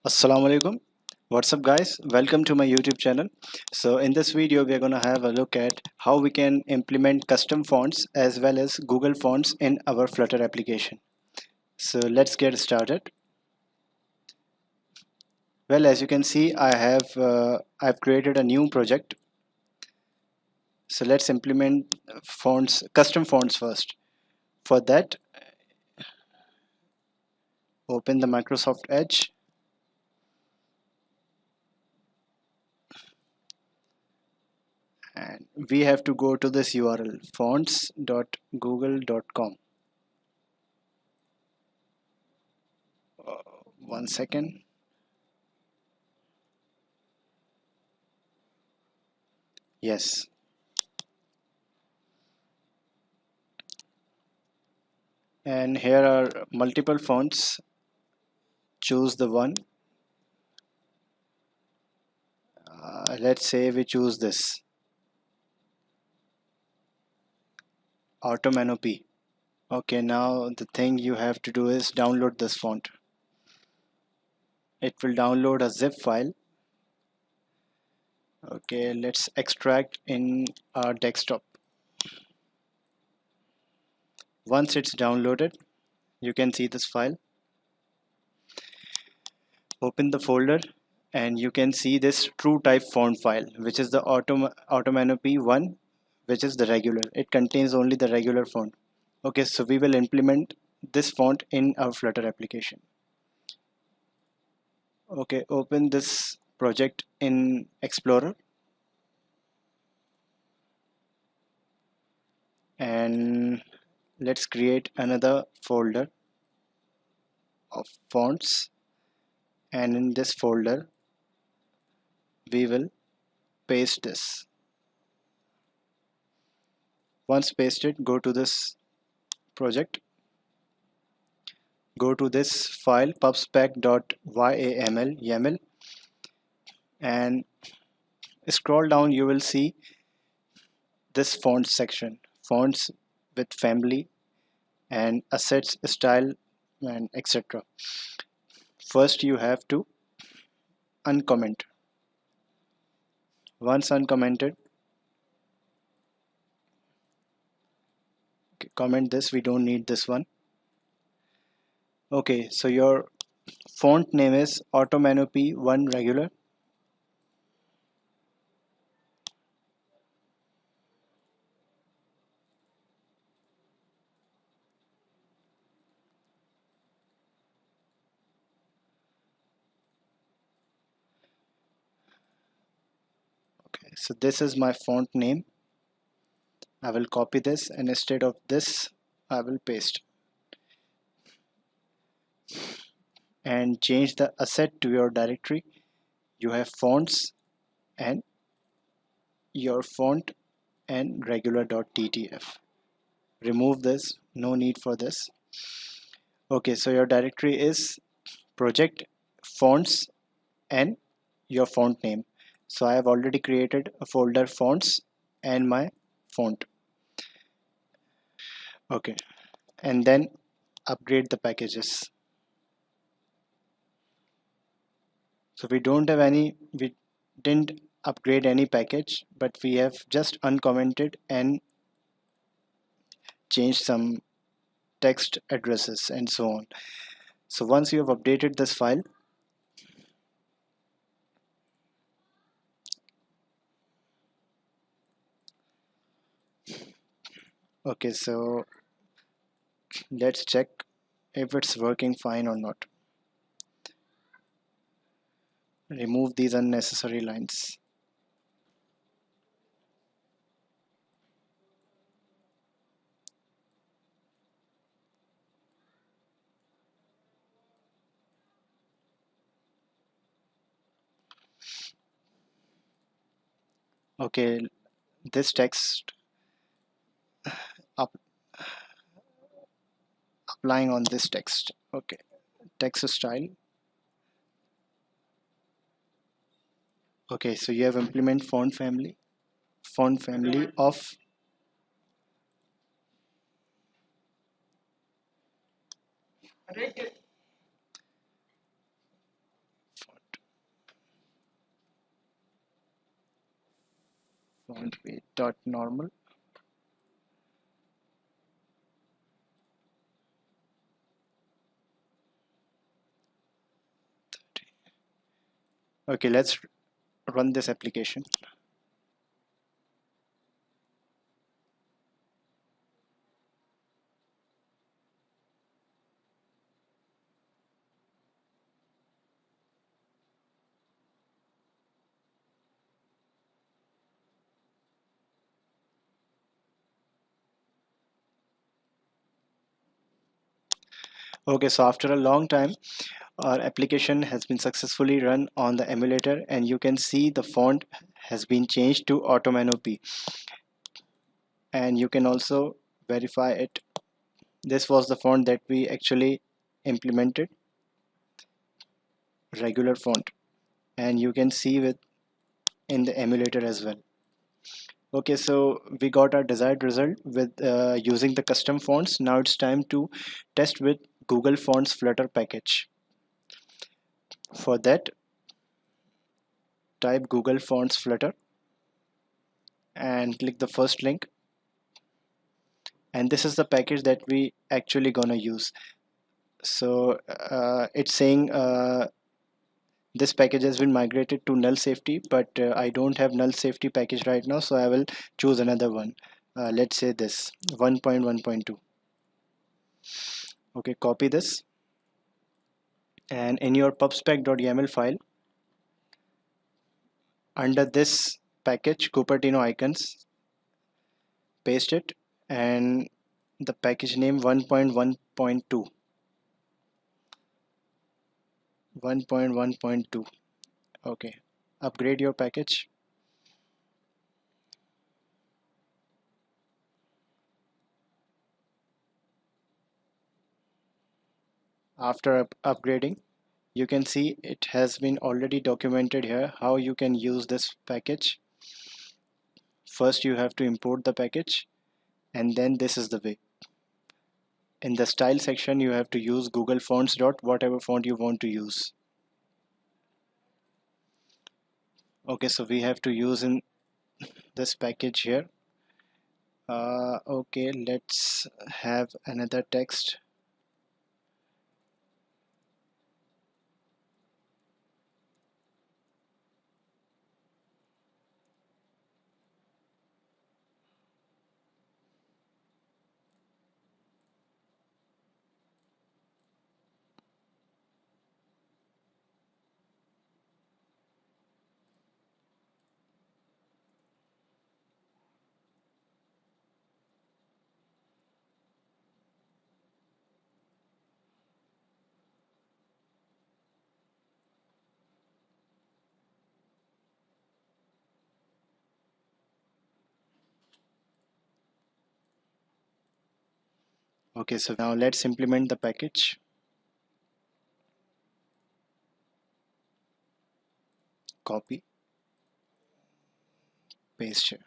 Assalamu alaikum. What's up guys? Welcome to my YouTube channel. So in this video we are going to have a look at how we can implement custom fonts as well as Google Fonts in our Flutter application. So let's get started. Well, as you can see, I've created a new project. So let's implement fonts, custom fonts first. For that, open the Microsoft Edge and we have to go to this URL fonts.google.com. One second. Yes. And here are multiple fonts. Choose the one. Let's say we choose this Automanopy. Okay, now the thing you have to do is download this font. It will download a zip file. Okay, let's extract in our desktop. Once it's downloaded, you can see this file. Open the folder and you can see this true type font file, which is the Automanopy one, which is the regular. It contains only the regular font. Okay, so we will implement this font in our Flutter application. Okay, open this project in Explorer and let's create another folder of fonts, and in this folder we will paste this. Once pasted, go to this project, go to this file pubspec.yaml and scroll down. You will see this font section, fonts with family and assets, style, and etc. First you have to uncomment. Once uncommented, okay, comment this, we don't need this one. Okay, so your font name is Automanopy 1 regular. Okay, so this is my font name. I will copy this and instead of this I will paste and change the asset to your directory. You have fonts and your font and regular.ttf. Remove this, no need for this. Okay, so your directory is project, fonts, and your font name. So I have already created a folder fonts and my font. Okay, and then upgrade the packages. So we didn't upgrade any package, but we have just uncommented and changed some text addresses and so on. So once you have updated this file, okay, so let's check if it's working fine or not. Remove these unnecessary lines. Okay, this text up applying on this text. Okay, text style. Okay, so you have implement font family of font weight dot normal. Okay, let's run this application. Okay, so after a long time, our application has been successfully run on the emulator, and you can see the font has been changed to Automano P, and you can also verify it. This was the font that we actually implemented, regular font, and you can see it in the emulator as well. Okay, so we got our desired result with using the custom fonts. Now it's time to test with Google Fonts Flutter package. For that, type Google Fonts Flutter and click the first link, and this is the package that we actually gonna use. So it's saying this package has been migrated to null safety, but I don't have null safety package right now, so I will choose another one. Let's say this 1.1.2. Okay, copy this, and in your pubspec.yaml file, under this package Cupertino icons, paste it, and the package name 1.1.2. 1.1.2. Okay, upgrade your package. After upgrading, you can see it has been already documented here how you can use this package. First you have to import the package, and then this is the way. In the style section you have to use Google Fonts dot whatever font you want to use. Okay, so we have to use in this package here. Okay, let's have another text. Okay, so now let's implement the package. Copy, paste here.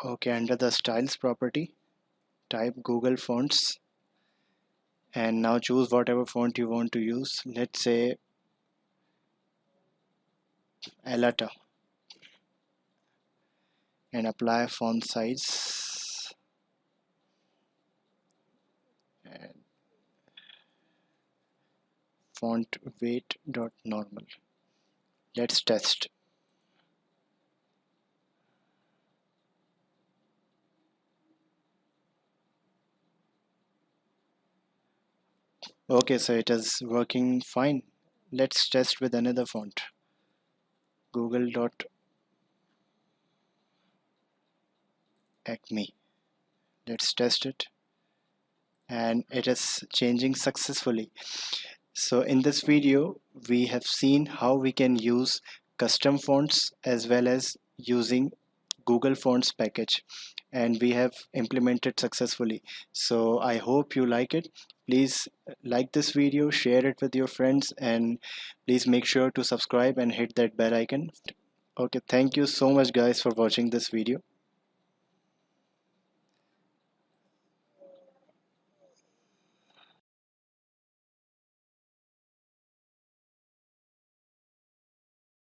Okay, under the styles property, type Google Fonts, and now choose whatever font you want to use. Let's say Alata, and apply font size and font weight dot normal. Let's test. Okay, so it is working fine. Let's test with another font. Google dot acme. Let's test it, and it is changing successfully. So in this video we have seen how we can use custom fonts as well as using Google Fonts package, and we have implemented successfully. So I hope you like it. Please like this video, share it with your friends, and please make sure to subscribe and hit that bell icon. Okay, thank you so much guys for watching this video.